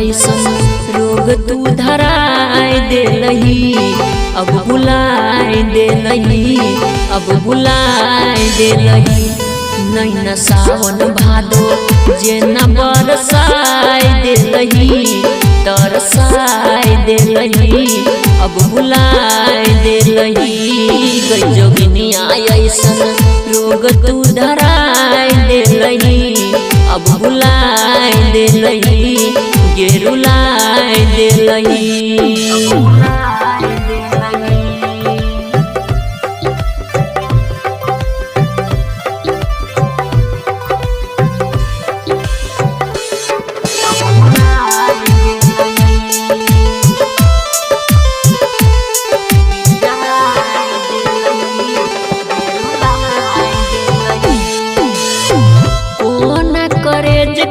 रोग तू धराए दे लही अब बुलाए दे लही अब बुलाए दे लही नहीं न सावन भादो जे न बरसाए दे लही तरसाए दे लही अब बुलाए दे लही गई जोगिनिया ऐसन रोग तू धराए दे लही अब बुलाए दे लही गेरुलाए दे लही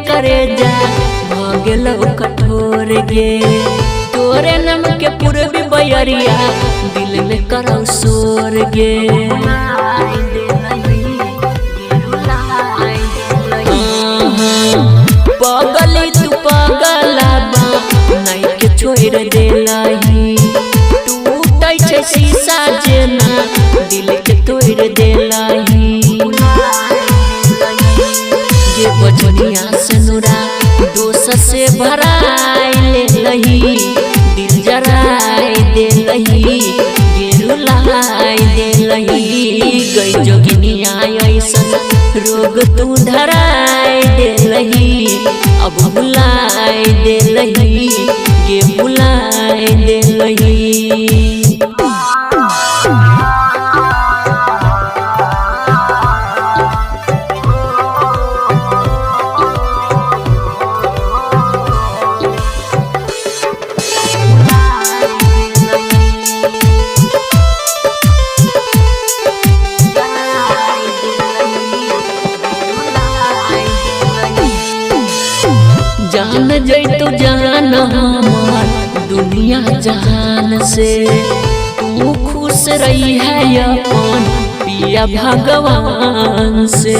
करे जा भगेल कठोर गे तोरे नम के पूर्वी बयरिया दिल में करौ सोर गे पगली तू पगला बा नहीं के छोड़ दे लही टूटै छै शीशा जेना दिल के तोड़ दे लही ये बचनिया से नुरा दोष से भराए ले लही दिल जराए दे लही गेरुलाए दे लही गई जोगिनिया ऐसन रोग तू धराए दे लही अब बुलाए दे लही गे बुलाए दे लही जान जैतु जान हमार दुनिया जहान से तू खुश रही है अपन पिया भगवान से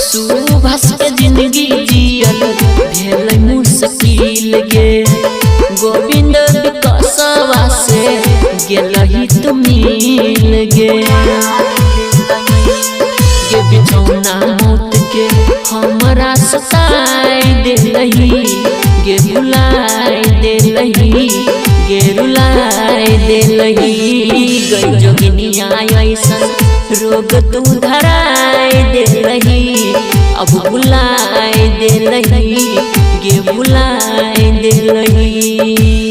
सुबह के जिंदगी जियल भेल मुश्किल गे गोविंद विकसवा से गेलही तू मिल गे बिछौना मौत के हमरा सताए दे लही गे बुलाए दे लही गे रुलाए दे लही गई जोगिनिया ऐसन रोग तू धराए दे लही अब बुलाए दे लही गे बुलाए दे लही।